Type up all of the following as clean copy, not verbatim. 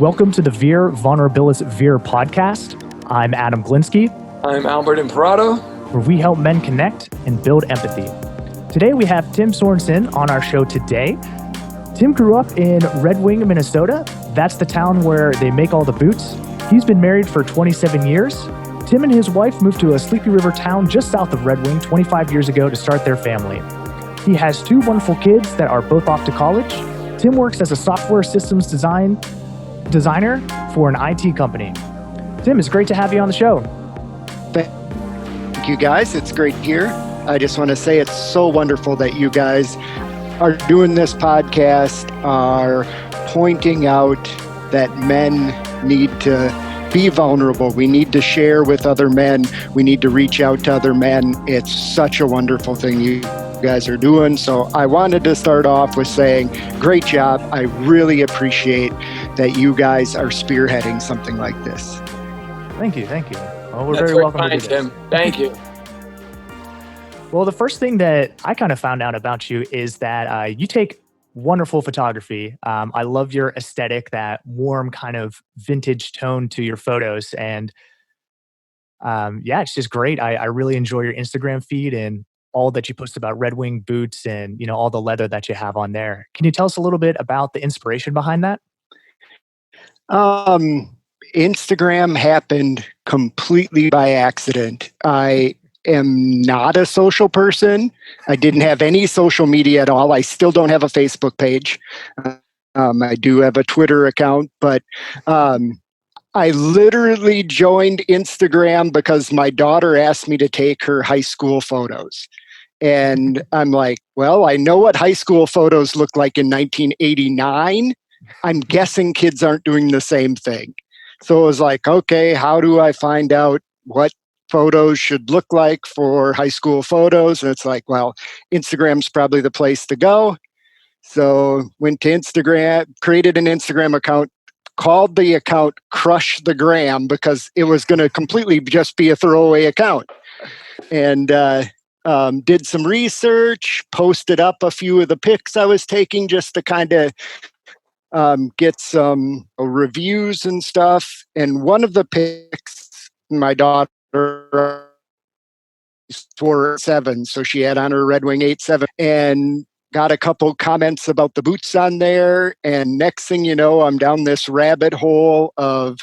Welcome to the Vulnerabilis podcast. I'm Adam Glinsky. I'm Albert Imperato. Where we help men connect and build empathy. Today we have Tim Sorenson on our show today. Tim grew up in Red Wing, Minnesota. That's the town where they make all the boots. He's been married for 27 years. Tim and his wife moved to a Sleepy River town just south of Red Wing 25 years ago to start their family. He has two wonderful kids that are both off to college. Tim works as a software systems designer for an IT company. Tim, it's great to have you on the show. Thank you, guys. It's great here. I just want to say it's so wonderful that you guys are doing this podcast, are pointing out that men need to be vulnerable. We need to share with other men. We need to reach out to other men. It's such a wonderful thing you guys are doing. So I wanted to start off with saying, great job. I really appreciate that you guys are spearheading something like this. Thank you. Well, we're That's very welcome kind, to do this. Tim. Thank you. Well, the first thing that I kind of found out about you is that you take wonderful photography. I love your aesthetic, that warm kind of vintage tone to your photos. And it's just great. I really enjoy your Instagram feed and all that you post about Red Wing boots and, all the leather that you have on there. Can you tell us a little bit about the inspiration behind that? Instagram happened completely by accident. I am not a social person. I didn't have any social media at all. I still don't have a Facebook page. I do have a Twitter account, but I literally joined Instagram because my daughter asked me to take her high school photos. And I'm like, well, I know what high school photos look like in 1989. I'm guessing kids aren't doing the same thing. So it was like, okay, how do I find out what photos should look like for high school photos? And it's like, well, Instagram's probably the place to go. So went to Instagram, created an Instagram account, called the account Crush the Gram because it was going to completely just be a throwaway account. And did some research, posted up a few of the pics I was taking just to kind of get some reviews and stuff. And one of the pics, my daughter wore 7, so she had on her Red Wing 8.7 and got a couple comments about the boots on there. And next thing you know, I'm down this rabbit hole of,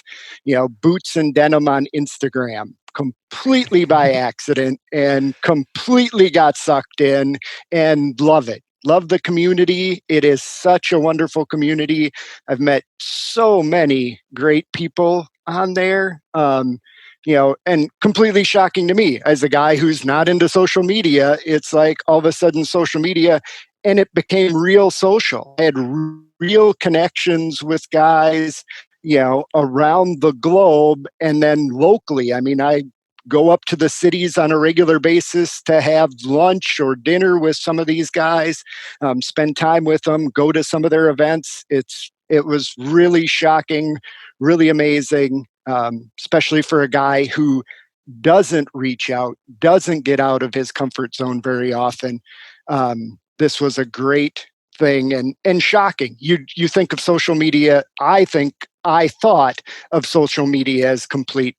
boots and denim on Instagram, completely by accident, and completely got sucked in and love it. Love the community. It is such a wonderful community. I've met so many great people on there. And completely shocking to me as a guy who's not into social media. It's like all of a sudden social media, and it became real social. I had real connections with guys, around the globe and then locally. I mean, I go up to the cities on a regular basis to have lunch or dinner with some of these guys, spend time with them, go to some of their events. It was really shocking, really amazing, especially for a guy who doesn't reach out, doesn't get out of his comfort zone very often. This was a great thing and shocking. You think of social media, I thought of social media as complete,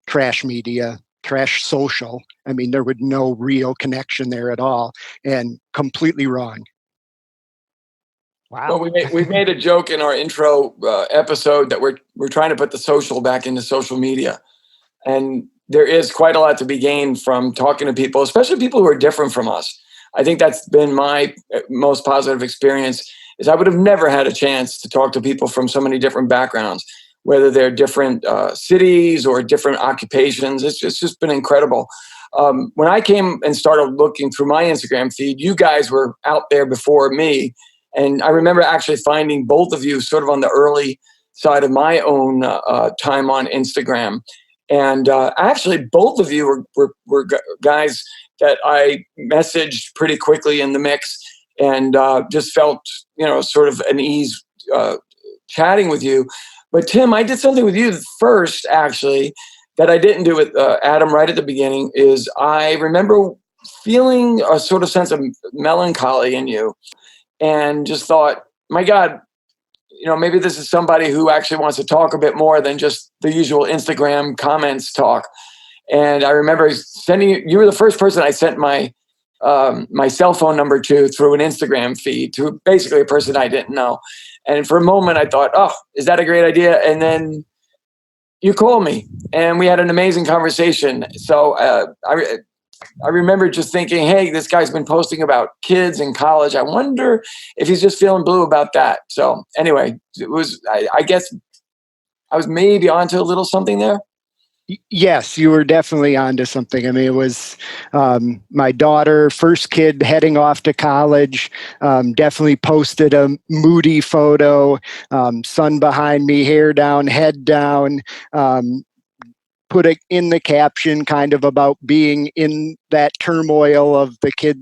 trash media, trash social. I mean, there was no real connection there at all, and completely wrong. Wow. Well, we made a joke in our intro episode that we're trying to put the social back into social media, and there is quite a lot to be gained from talking to people, especially people who are different from us. I think that's been my most positive experience. Is I would have never had a chance to talk to people from so many different backgrounds, whether they're different cities or different occupations. It's just been incredible. When I came and started looking through my Instagram feed, you guys were out there before me. And I remember actually finding both of you sort of on the early side of my own time on Instagram. And actually, both of you were guys that I messaged pretty quickly in the mix and just felt, sort of an ease chatting with you. But Tim, I did something with you first, actually, that I didn't do with Adam right at the beginning. Is I remember feeling a sort of sense of melancholy in you and just thought, my God, maybe this is somebody who actually wants to talk a bit more than just the usual Instagram comments talk. And I remember you were the first person I sent my my cell phone number to through an Instagram feed, to basically a person I didn't know. And for a moment I thought, oh, is that a great idea? And then you called me and we had an amazing conversation. So I remember just thinking, hey, this guy's been posting about kids in college. I wonder if he's just feeling blue about that. So anyway, I guess I was maybe onto a little something there. Yes, you were definitely onto something. I mean, it was my daughter, first kid heading off to college, definitely posted a moody photo, sun behind me, hair down, head down, put it in the caption kind of about being in that turmoil of the kid,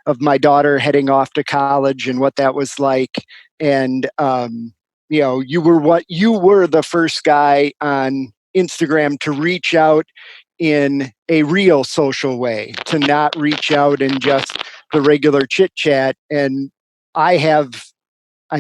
of my daughter heading off to college and what that was like. And, you were the first guy on Instagram to reach out in a real social way, to not reach out in just the regular chit chat. And I'm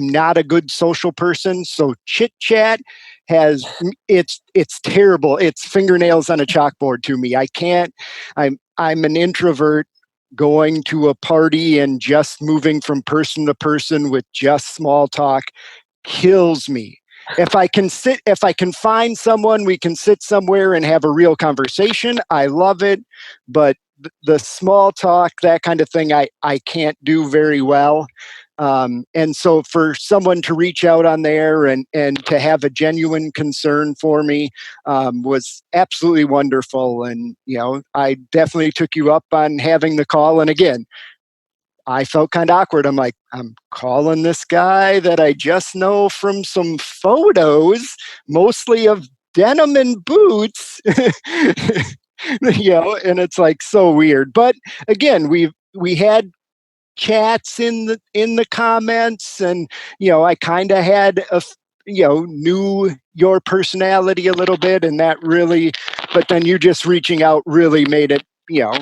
not a good social person, so chit chat it's terrible. It's fingernails on a chalkboard to me. I can't. I'm an introvert. Going to a party and just moving from person to person with just small talk kills me. If I can find someone, we can sit somewhere and have a real conversation, I love it. But the small talk, that kind of thing, I can't do very well. And so for someone to reach out on there and to have a genuine concern for me was absolutely wonderful. And, I definitely took you up on having the call. And again, I felt kind of awkward. I'm like, I'm calling this guy that I just know from some photos, mostly of denim and boots, and it's like so weird. But again, we had chats in the comments, and I kind of had knew your personality a little bit, and that really, but then you just reaching out really made it,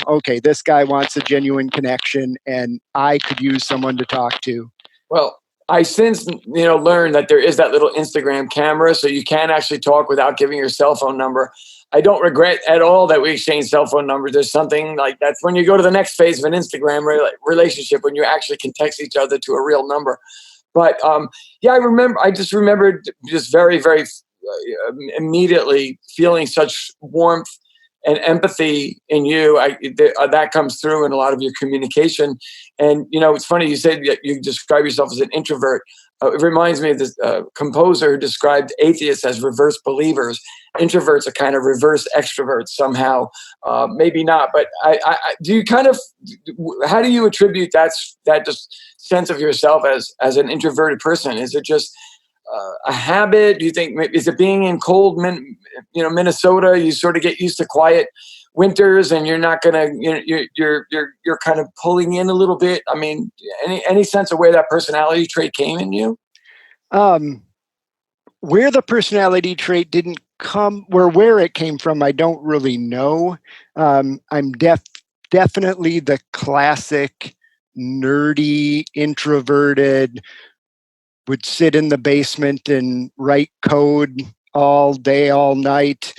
okay, this guy wants a genuine connection and I could use someone to talk to. Well, I since learned that there is that little Instagram camera, so you can actually talk without giving your cell phone number. I don't regret at all that we exchanged cell phone numbers. There's something like that's when you go to the next phase of an Instagram relationship, when you actually can text each other to a real number. But yeah, I just remembered just very, very immediately feeling such warmth and empathy in you. That comes through in a lot of your communication. And it's funny you said that you describe yourself as an introvert. It reminds me of this composer who described atheists as reverse believers. Introverts are kind of reverse extroverts somehow. Maybe not, but do you kind of, how do you attribute that just sense of yourself as an introverted person? Is it just a habit? Do you think, is it being in cold Minnesota? You sort of get used to quiet winters, and you're not gonna, you're kind of pulling in a little bit. I mean, any sense of where that personality trait came in you? Where the personality trait didn't come, where it came from, I don't really know. I'm definitely the classic nerdy, introverted, would sit in the basement and write code all day, all night,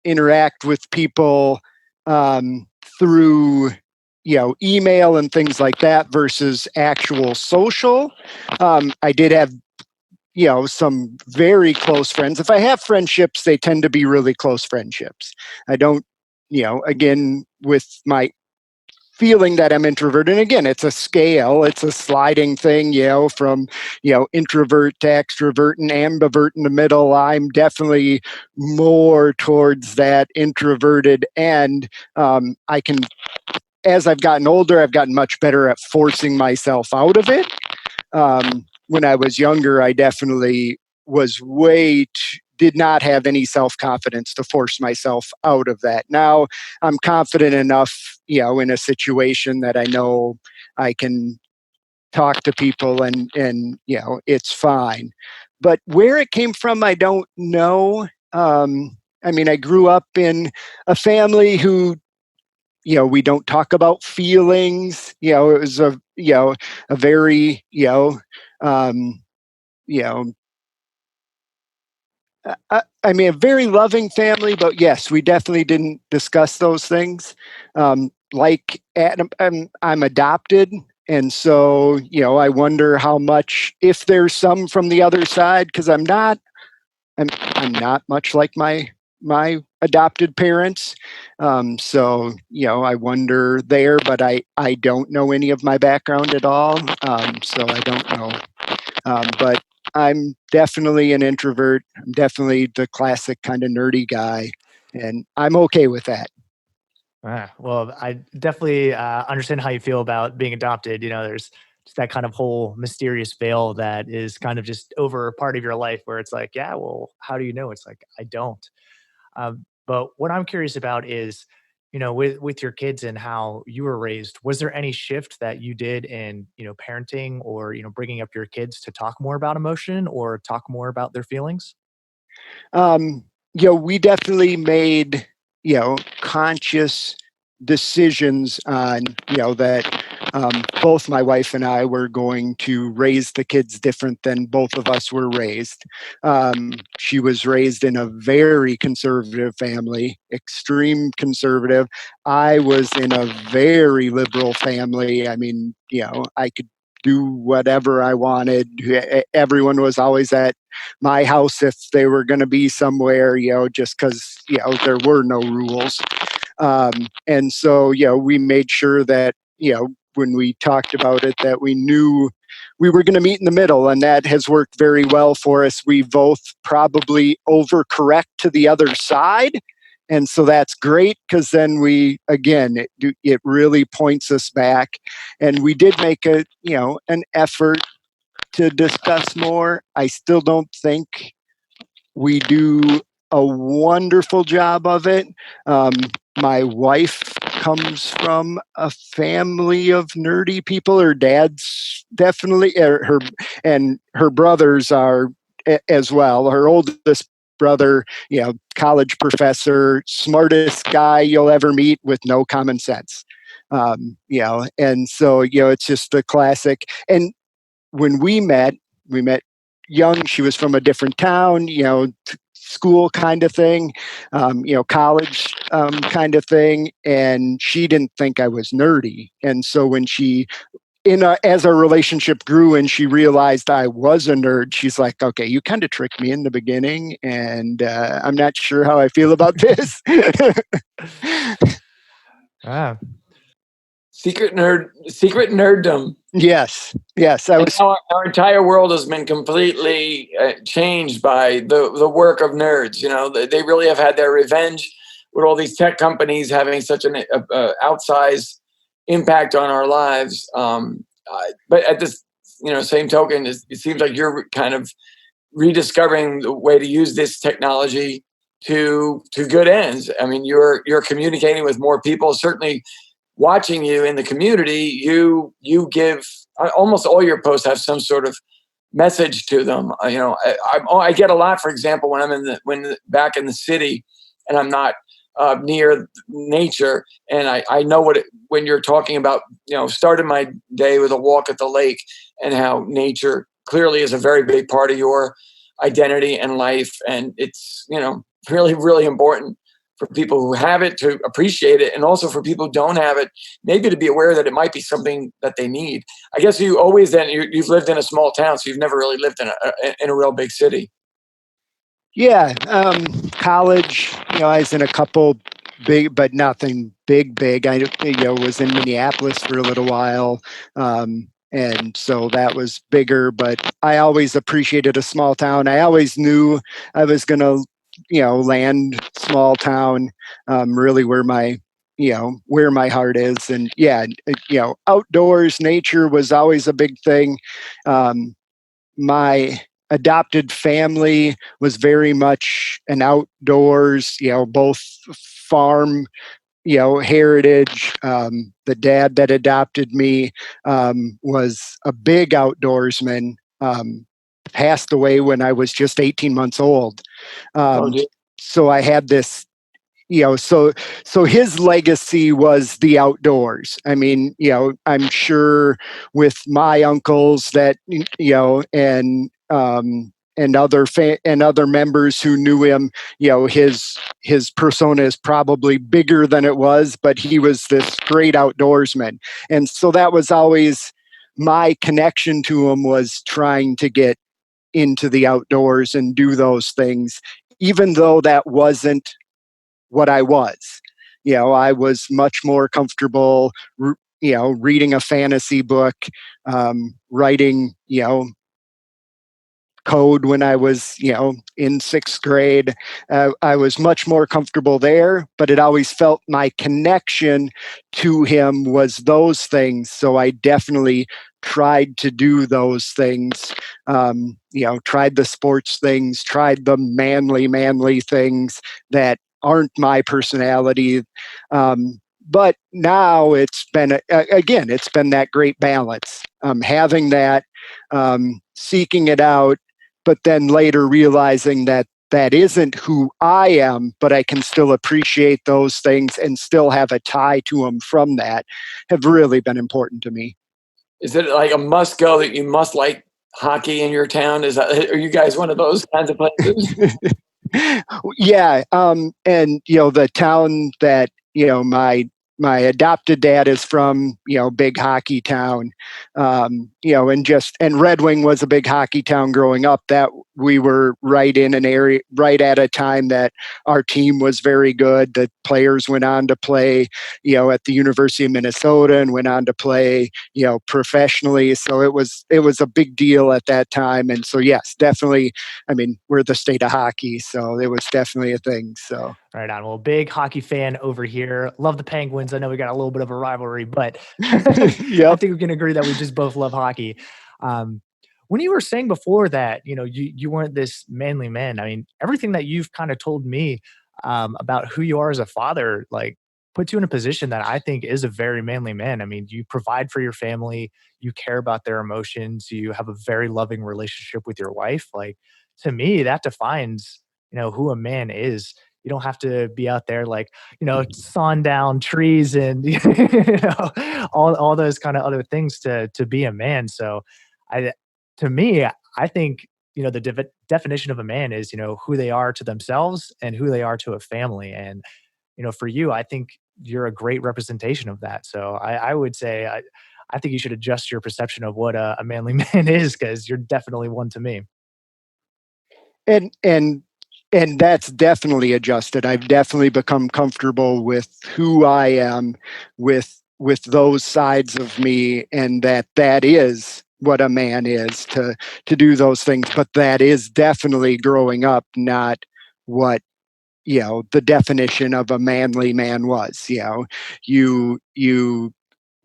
interact with people through, email and things like that versus actual social. I did have, some very close friends. If I have friendships, they tend to be really close friendships. I don't, again, with my feeling that I'm introverted. And again, it's a scale, it's a sliding thing, from, introvert to extrovert and ambivert in the middle. I'm definitely more towards that introverted end. I can, as I've gotten older, I've gotten much better at forcing myself out of it. When I was younger, I definitely was did not have any self-confidence to force myself out of that. Now I'm confident enough, in a situation that I know I can talk to people and it's fine. But where it came from, I don't know. I mean, I grew up in a family who, we don't talk about feelings. It was a very, you know, I mean, a very loving family, but yes, we definitely didn't discuss those things. Like Adam, I'm adopted, and so I wonder how much, if there's some from the other side, because I'm not much like my adopted parents. So I wonder there, but I don't know any of my background at all. So I don't know. But I'm definitely an introvert. I'm definitely the classic kind of nerdy guy, and I'm okay with that. Well, I definitely understand how you feel about being adopted. There's just that kind of whole mysterious veil that is kind of just over a part of your life where it's like, yeah, well, how do you know? It's like, I don't. But what I'm curious about is, with your kids and how you were raised, was there any shift that you did in, parenting or, bringing up your kids to talk more about emotion or talk more about their feelings? Um, we definitely made, conscious decisions on, that both my wife and I were going to raise the kids different than both of us were raised. She was raised in a very conservative family, extreme conservative. I was in a very liberal family. I mean, I could do whatever I wanted. Everyone was always at my house if they were going to be somewhere, just because, there were no rules. And so, we made sure that, when we talked about it, that we knew we were going to meet in the middle. And that has worked very well for us. We both probably overcorrect to the other side. And so that's great because then it really points us back. And we did make an effort to discuss more. I still don't think we do a wonderful job of it. Um, my wife comes from a family of nerdy people. Her dad's definitely and her brothers are as well. Her oldest brother, college professor, smartest guy you'll ever meet with no common sense. And so it's just the classic. And when we met young. She was from a different town, school kind of thing, college kind of thing, and she didn't think I was nerdy. And so when as our relationship grew and she realized I was a nerd, she's like, "Okay, you kind of tricked me in the beginning, and I'm not sure how I feel about this." Ah, Secret nerddom. Yes, I And was. now our entire world has been completely changed by the work of nerds. They really have had their revenge with all these tech companies having such an outsized impact on our lives. But at this, same token, it seems like you're kind of rediscovering the way to use this technology to good ends. I mean, you're communicating with more people. Certainly, watching you in the community, you give almost all your posts have some sort of message to them. I get a lot, for example, when I'm back in the city, and I'm not near nature, and I know when you're talking about starting my day with a walk at the lake, and how nature clearly is a very big part of your identity and life, and it's really really important for people who have it to appreciate it, and also for people who don't have it, maybe to be aware that it might be something that they need. I guess you've lived in a small town, so you've never really lived in a real big city. Yeah, college. I was in a couple big, but nothing big. I was in Minneapolis for a little while, and so that was bigger. But I always appreciated a small town. I always knew I was gonna, land small town. Really, where my heart is, and yeah, outdoors, nature was always a big thing. My adopted family was very much an outdoors, both farm, heritage. The dad that adopted me was a big outdoorsman. Passed away when I was just 18 months old. Oh, Um, dear. so I had this so his legacy was the outdoors. I mean, I'm sure with my uncles that and and other members who knew him, his persona is probably bigger than it was, but he was this great outdoorsman. And so that was always my connection to him, was trying to get into the outdoors and do those things, even though that wasn't what I was. I was much more comfortable, reading a fantasy book, writing, code when I was, in sixth grade. I was much more comfortable there, but it always felt my connection to him was those things. So I definitely tried to do those things, tried the sports things, tried the manly things that aren't my personality. But now it's been, again, it's been that great balance, having that, seeking it out, but then later realizing that that isn't who I am, but I can still appreciate those things and still have a tie to them from that, have really been important to me. Is it like a must go that you must like hockey in your town? Are you guys one of those kinds of places? Yeah, and the town that my adopted dad is from, big hockey town, and Red Wing was a big hockey town growing up. That we were right in an area, right at a time that our team was very good. The players went on to play, at the University of Minnesota, and went on to play, professionally. So it was a big deal at that time. And so yes, definitely. I mean, we're the state of hockey, so it was definitely a thing. So Right on. Well, big hockey fan over here. Love the Penguins. I know we got a little bit of a rivalry, but I yep. think we can agree that we just both love hockey. Um, when you were saying before that, you weren't this manly man. I mean, everything that you've kind of told me about who you are as a father, like, puts you in a position that I think is a very manly man. I mean, you provide for your family, you care about their emotions, you have a very loving relationship with your wife. Like, to me, that defines who a man is. You don't have to be out there like, sawing down trees and all those kind of other things to be a man. So I to me, I think, the definition of a man is, who they are to themselves and who they are to a family. And, for you, I think you're a great representation of that. So I would say I think you should adjust your perception of what a manly man is, because you're definitely one to me. and and and that's definitely adjusted. I've definitely become comfortable with who I am, with those sides of me, and that is what a man is, to do those things. But that is definitely growing up, not what the definition of a manly man was. You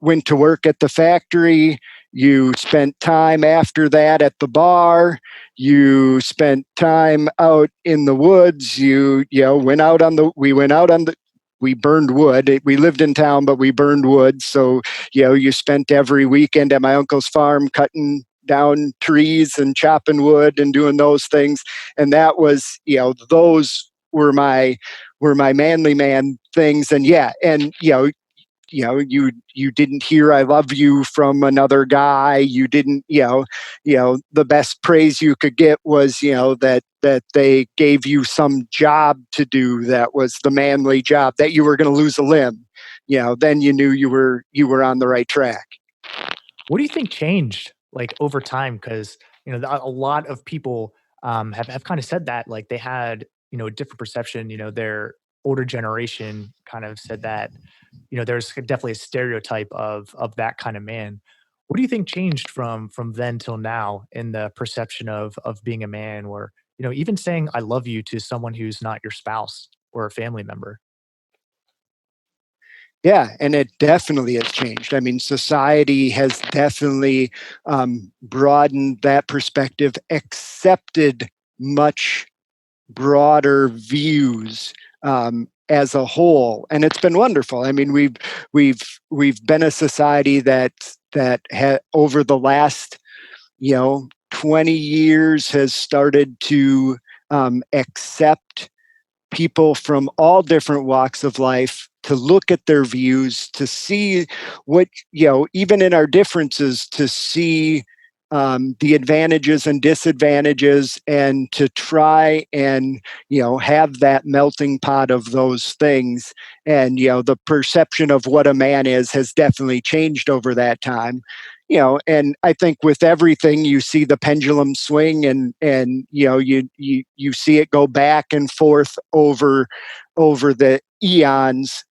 went to work at the factory, you spent time after that at the bar, you spent time out in the woods, went out on the we went out on the we burned wood. We lived in town, but we burned wood. So, you spent every weekend at my uncle's farm cutting down trees and chopping wood and doing those things. And that was, those were my manly man things. And yeah, and you didn't hear "I love you" from another guy. You didn't, the best praise you could get was, that they gave you some job to do that was the manly job, that you were going to lose a limb. Then you knew you were on the right track. What do you think changed, like, over time? Because a lot of people have kind of said that, like, they had a different perception. Their older generation kind of said that there's definitely a stereotype of that kind of man. What do you think changed from then till now in the perception of being a man, or even saying "I love you" to someone who's not your spouse or a family member? Yeah, and it definitely has changed. I mean, society has definitely, broadened that perspective, accepted much broader views, as a whole, and it's been wonderful. I mean, we've been a society that over the last 20 years has started to, accept people from all different walks of life, to look at their views, to see what, even in our differences, to see the advantages and disadvantages, and to try and have that melting pot of those things. And the perception of what a man is has definitely changed over that time. And I think with everything, you see the pendulum swing, and you see it go back and forth over the eons.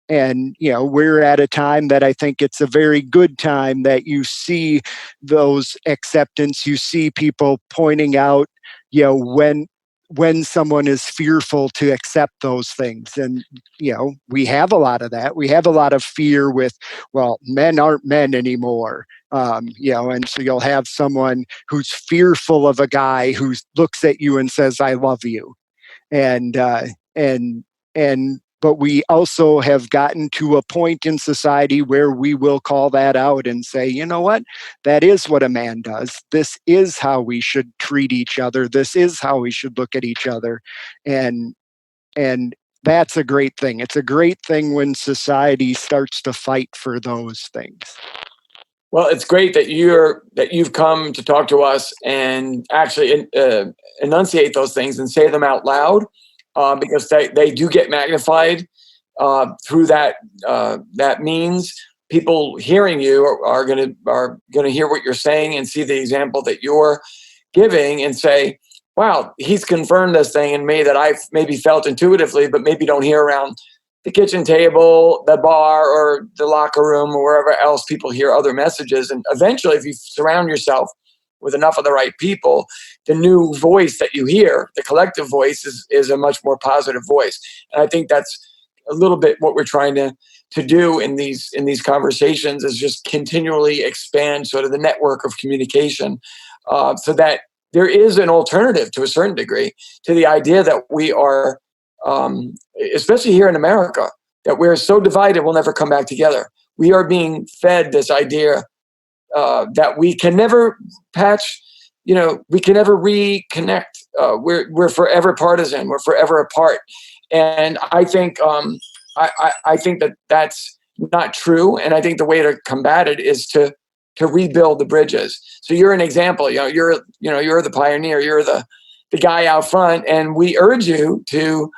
And we're at a time that I think it's a very good time that you see those acceptance. You see people pointing out, when someone is fearful to accept those things. And we have a lot of that. We have a lot of fear with, well, men aren't men anymore. And so you'll have someone who's fearful of a guy who looks at you and says, "I love you." and and but we also have gotten to a point in society where we will call that out and say, you know what, that is what a man does. This is how we should treat each other. This is how we should look at each other. And and that's a great thing. It's a great thing when society starts to fight for those things. Well, it's great that you've come to talk to us and actually enunciate those things and say them out loud, because they do get magnified through that means. People hearing you are gonna hear what you're saying and see the example that you're giving and say, "Wow, he's confirmed this thing in me that I've maybe felt intuitively, but maybe don't hear around the kitchen table, the bar, or the locker room, or wherever else people hear other messages." And eventually, if you surround yourself with enough of the right people, the new voice that you hear, the collective voice, is a much more positive voice. And I think that's a little bit what we're trying to do in these conversations, is just continually expand sort of the network of communication, so that there is an alternative to a certain degree to the idea that we are, especially here in America, that we're so divided we'll never come back together. We are being fed this idea that we can never patch, we can never reconnect. We're forever partisan. We're forever apart. And I think I think that that's not true. And I think the way to combat it is to rebuild the bridges. So you're an example. You're the pioneer. You're the guy out front, and we urge you to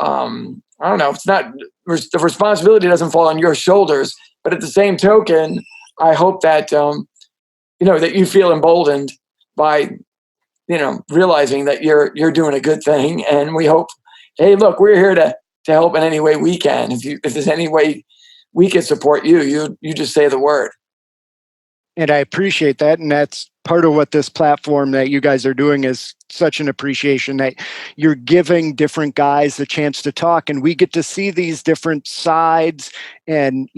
I don't know, it's not, the responsibility doesn't fall on your shoulders, but at the same token, I hope that that you feel emboldened by realizing that you're doing a good thing. And we hope, hey, look, we're here to help in any way we can. If there's any way we can support you, you just say the word. And I appreciate that. And that's part of what this platform that you guys are doing is such an appreciation, that you're giving different guys a chance to talk, and we get to see these different sides. And,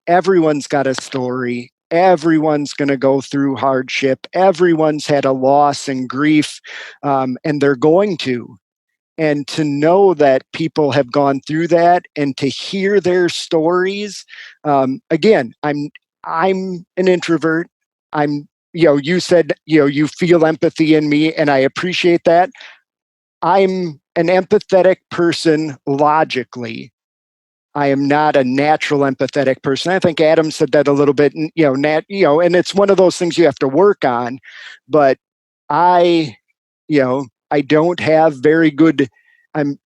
everyone's got a story. Everyone's going to go through hardship. Everyone's had a loss and grief, and they're going to. And to know that people have gone through that and to hear their stories. Again, I'm an introvert. You said, you feel empathy in me, and I appreciate that. I'm an empathetic person logically. I am not a natural empathetic person. I think Adam said that a little bit, and it's one of those things you have to work on. But I don't have very good, I'm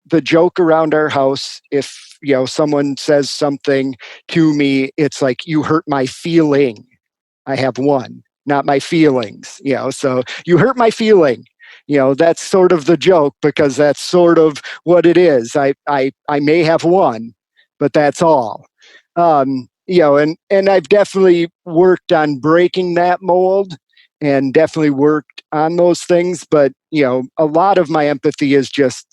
the joke around our house. If someone says something to me, it's like, you hurt my feeling. I have one, not my feelings. So you hurt my feeling. That's sort of the joke, because that's sort of what it is. I may have one, but that's all. And I've definitely worked on breaking that mold, and definitely worked on those things. But a lot of my empathy is just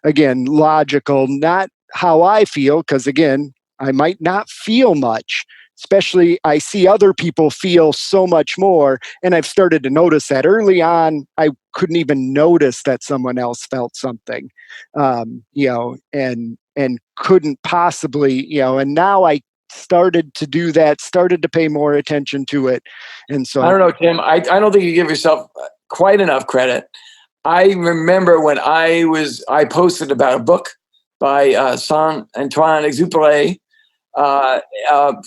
again, logical, not how I feel, because again, I might not feel much. Especially, I see other people feel so much more. And I've started to notice that early on, I couldn't even notice that someone else felt something, and couldn't possibly, and now I started to do that, started to pay more attention to it. And so I don't know, Tim, I don't think you give yourself quite enough credit. I remember when I posted about a book by Saint Antoine Exupéry, uh,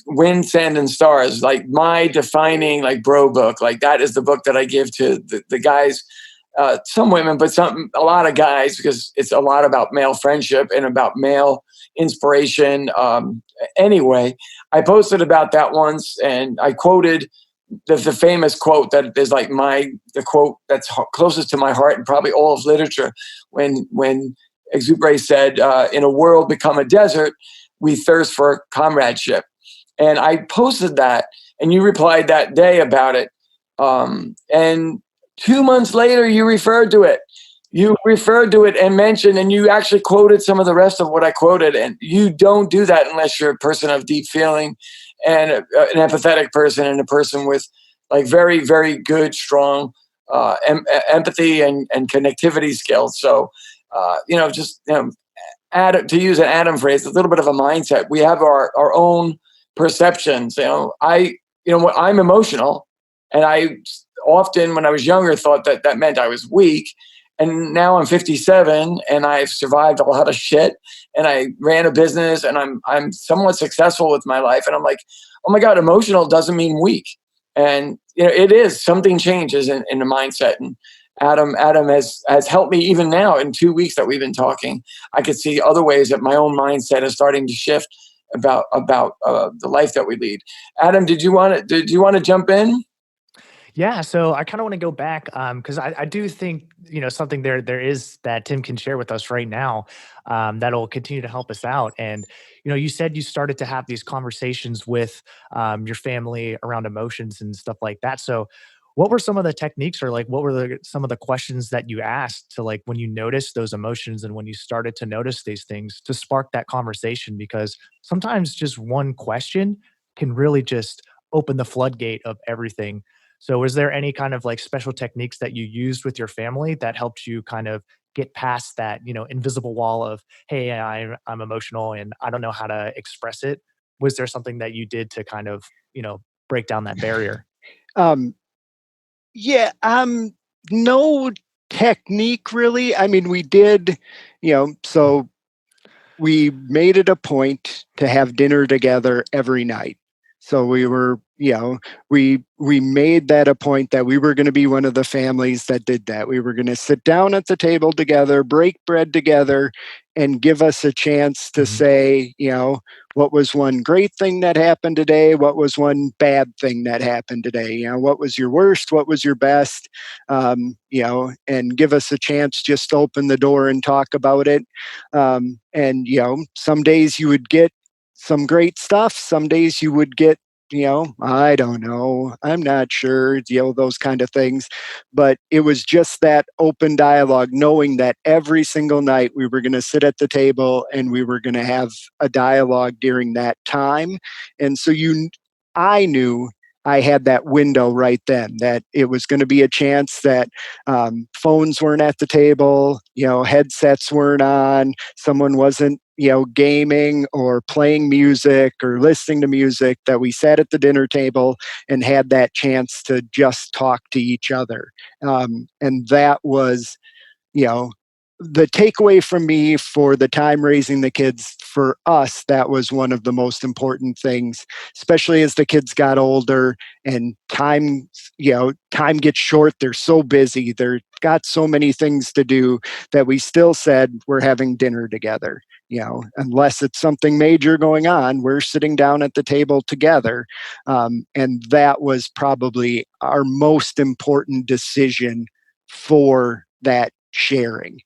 Wind, Sand, and Stars, like my defining like bro book. Like that is the book that I give to the guys, some women, but a lot of guys, because it's a lot about male friendship and about male inspiration. Anyway, I posted about that once, and I quoted the famous quote that is like the quote that's closest to my heart and probably all of literature, when Exupery said, "In a world become a desert, we thirst for comradeship." And I posted that, and you replied that day about it. And 2 months later, you referred to it. You referred to it and mentioned, and you actually quoted some of the rest of what I quoted. And you don't do that unless you're a person of deep feeling and an empathetic person and a person with like very, very good, strong empathy and connectivity skills. So, just to use an Adam phrase, a little bit of a mindset. We have our own perceptions. I'm emotional, and I often, when I was younger, thought that that meant I was weak. And now I'm 57, and I've survived a lot of shit, and I ran a business, and I'm somewhat successful with my life. And I'm like, oh my god, emotional doesn't mean weak. And it is, something changes in the mindset. And Adam has helped me even now in 2 weeks that we've been talking. I could see other ways that my own mindset is starting to shift about the life that we lead. Adam, did you want to jump in? Yeah, so I kind of want to go back because I do think something there is that Tim can share with us right now that'll continue to help us out. And you said you started to have these conversations with your family around emotions and stuff like that. So, what were some of the techniques, or like what were some of the questions that you asked to, like, when you noticed those emotions and when you started to notice these things, to spark that conversation? Because sometimes just one question can really just open the floodgate of everything. So was there any kind of like special techniques that you used with your family that helped you kind of get past that, invisible wall of, hey, I'm emotional and I don't know how to express it? Was there something that you did to kind of, break down that barrier? Um, yeah, no technique really. I mean, we did, so we made it a point to have dinner together every night. So we were, we made that a point that we were going to be one of the families that did that. We were going to sit down at the table together, break bread together, and give us a chance to Mhm. say, what was one great thing that happened today? What was one bad thing that happened today? What was your worst? What was your best? And give us a chance just to open the door and talk about it. And some days you would get some great stuff. Some days you would get, I don't know, I'm not sure, those kind of things. But it was just that open dialogue, knowing that every single night we were going to sit at the table and we were going to have a dialogue during that time. And so I knew I had that window right then, that it was going to be a chance that phones weren't at the table, headsets weren't on, someone wasn't, gaming or playing music or listening to music, that we sat at the dinner table and had that chance to just talk to each other. And that was, you know, the takeaway from me for the time raising the kids, for us, that was one of the most important things, especially as the kids got older and time gets short. They're so busy. They're got so many things to do, that we still said we're having dinner together. Unless it's something major going on, we're sitting down at the table together. And that was probably our most important decision for that sharing.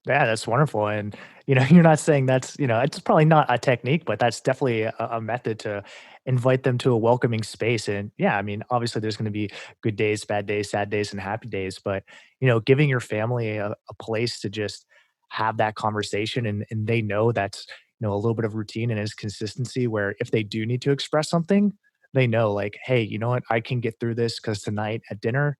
Yeah, that's wonderful. And, you're not saying that's, it's probably not a technique, but that's definitely a method to invite them to a welcoming space. And yeah, I mean, obviously there's going to be good days, bad days, sad days, and happy days. But, giving your family a place to just have that conversation, and they know that's, a little bit of routine and is consistency, where if they do need to express something, they know, like, hey, you know what, I can get through this because tonight at dinner,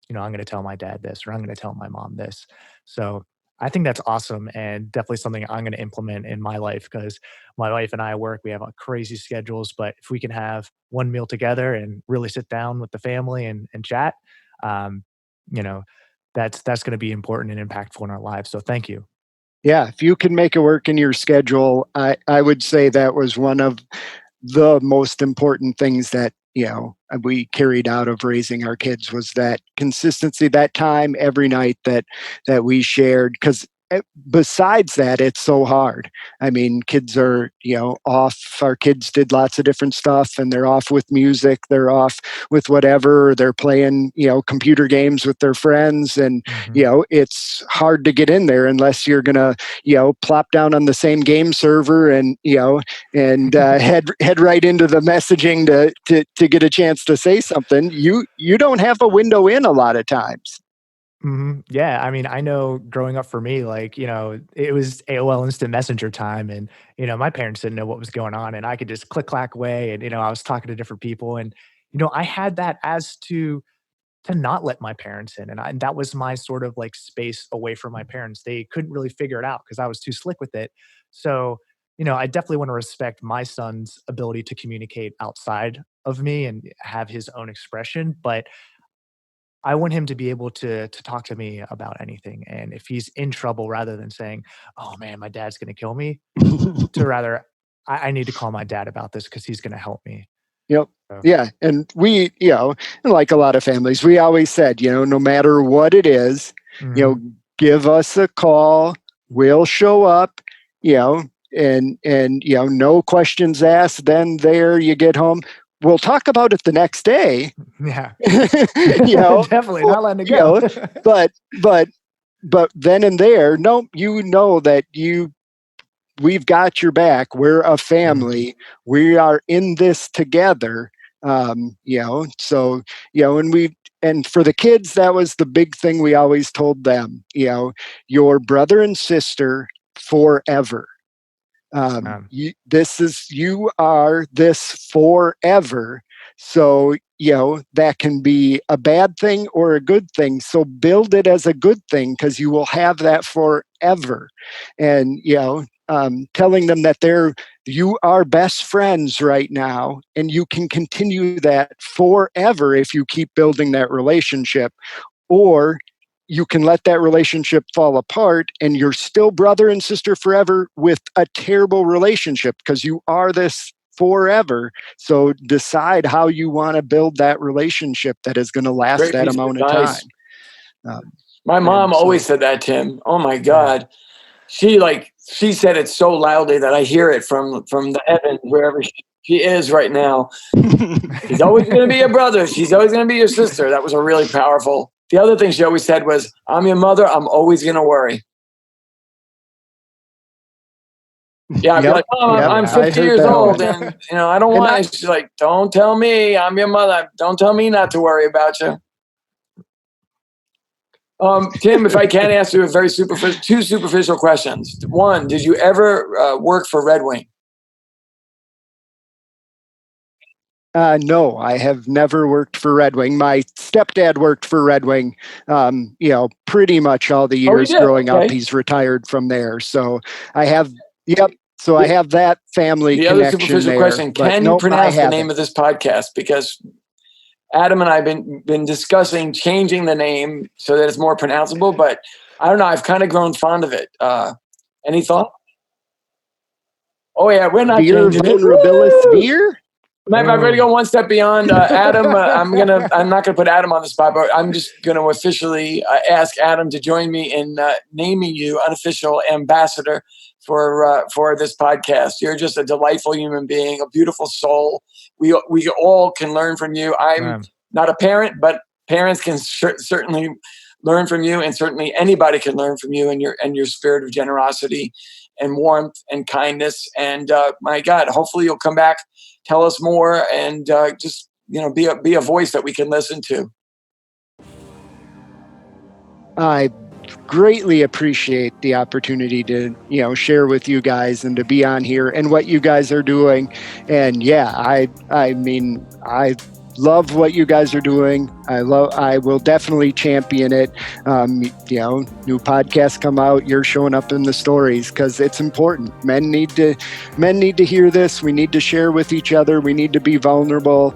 I'm going to tell my dad this, or I'm going to tell my mom this. So, I think that's awesome, and definitely something I'm gonna implement in my life, because my wife and I work, we have, crazy schedules, but if we can have one meal together and really sit down with the family and chat, um, you know, that's gonna be important and impactful in our lives, so thank you. Yeah, if you can make it work in your schedule, I would say that was one of the most important things that we carried out of raising our kids was that consistency, that time every night that we shared. Because besides that, it's so hard. I mean, kids are off. Our kids did lots of different stuff, and they're off with music, they're off with whatever, they're playing computer games with their friends, and Mhm. it's hard to get in there unless you're gonna plop down on the same game server and head right into the messaging to get a chance to say something. You don't have a window in a lot of times. Mhm. Yeah, I mean, I know growing up for me, like, it was AOL Instant Messenger time and, my parents didn't know what was going on and I could just click clack away and, I was talking to different people and, I had that as to not let my parents in and that was my sort of like space away from my parents. They couldn't really figure it out because I was too slick with it. So, I definitely want to respect my son's ability to communicate outside of me and have his own expression, but I want him to be able to talk to me about anything, and if he's in trouble, rather than saying, "Oh, man, my dad's gonna kill me," to rather, I need to call my dad about this because he's gonna help me." Yep. So Yeah. And we, like a lot of families, we always said, no matter what it is, you know, mhm. give us a call, we'll show up, you know, and no questions asked. Then there you get home. We'll talk about it the next day, Yeah. you know, Definitely or, not letting it you go. know, but, but, but then and there, no, that we've got your back. We're a Mhm. family. We are in this together. So, and for the kids, that was the big thing we always told them, your brother and sister forever. You are this forever. So, that can be a bad thing or a good thing. So build it as a good thing because you will have that forever. And, telling them that you are best friends right now and you can continue that forever if you keep building that relationship, or you can let that relationship fall apart and you're still brother and sister forever with a terrible relationship because you are this forever. So decide how you want to build that relationship that is going to last Great that piece of amount of time. advice. Um, My and mom so, always said that, Tim. Oh my Yeah. God. She said it so loudly that I hear it from the heavens wherever she is right now. She's always going to be your brother. She's always going to be your sister. That was a really powerful. The other thing she always said was, "I'm your mother. I'm always going to worry." Yeah, I'd be yep, like, "Mom, Oh, yep, I'm yeah. I 50 heard years that old, one. and I don't And I, want." She's like, "Don't tell me. I'm your mother. Don't tell me not to worry about you." Tim, if I can ask you a very superficial, two superficial questions. One, did you ever work for Red Wing? no, I have never worked for Red Wing. My stepdad worked for Red Wing, pretty much all the Oh, he years did. growing up. Okay. He's retired from there. So I have, yep. So I The, have that family the other connection superficial there. question: But can you nope, I pronounce the name haven't. of this podcast? Because Adam and I have been discussing changing the name so that it's more pronounceable, but I don't know. I've kind of grown fond of it. Any thought? Oh yeah, we're not Veer changing it. Vulnerabilis Woo! Veer? Matter of fact, I'm going to go Oh. one step beyond Adam. I'm not going to put Adam on the spot, but I'm just going to officially ask Adam to join me in naming you unofficial ambassador for this podcast. You're just a delightful human being, a beautiful soul. We all can learn from you. I'm Man. not a parent, but parents can certainly learn from you, and certainly anybody can learn from you and your spirit of generosity and warmth and kindness. And my God, hopefully you'll come back, tell us more, and just be a voice that we can listen to. I greatly appreciate the opportunity to share with you guys and to be on here and what you guys are doing. And yeah, I mean, I love what you guys are doing. I will definitely champion it. New podcasts come out, you're showing up in the stories because it's important. Men need to hear this. We need to share with each other. We need to be vulnerable.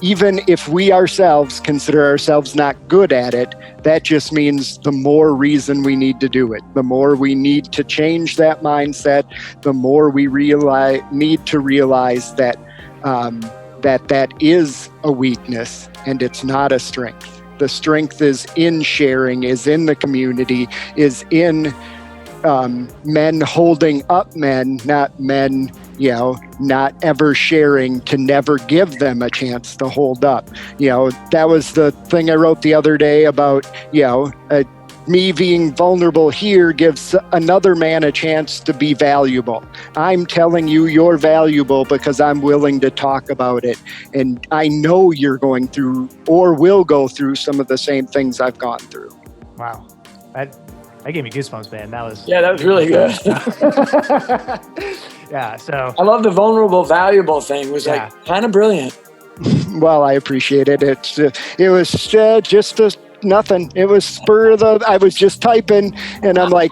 even if we ourselves consider ourselves not good at it, that just means the more reason we need to do it. The more we need to change that mindset, the more we need to realize that that is a weakness and it's not a strength. The strength is in sharing, is in the community, is in men holding up men, not men, not ever sharing to never give them a chance to hold up. That was the thing I wrote the other day about, me being vulnerable here gives another man a chance to be valuable. I'm telling you you're valuable because I'm willing to talk about it. And I know you're going through or will go through some of the same things I've gone through. Wow. That gave me goosebumps, man. That was really good. Yeah. So I love the vulnerable, valuable thing. It was kind of brilliant. Well, I appreciate it. It was just nothing. It was spur of the. I was just typing, and I'm like,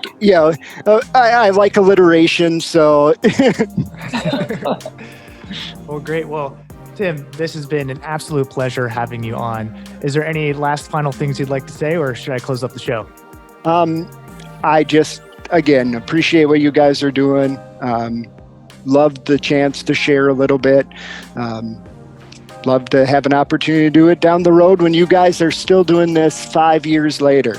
I like alliteration, so. Well, great. Well, Tim, this has been an absolute pleasure having you on. Is there any last final things you'd like to say, or should I close up the show? I just, again, appreciate what you guys are doing. Love the chance to share a little bit. Love to have an opportunity to do it down the road when you guys are still doing this 5 years later.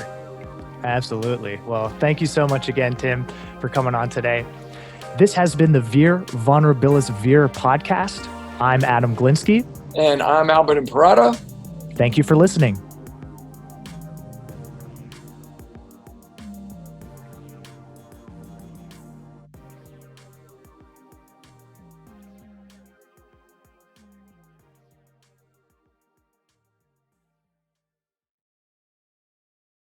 Absolutely. Well, thank you so much again, Tim, for coming on today. This has been the Vulnerabilis podcast. I'm Adam Glinsky. And I'm Albert Imperata. Thank you for listening.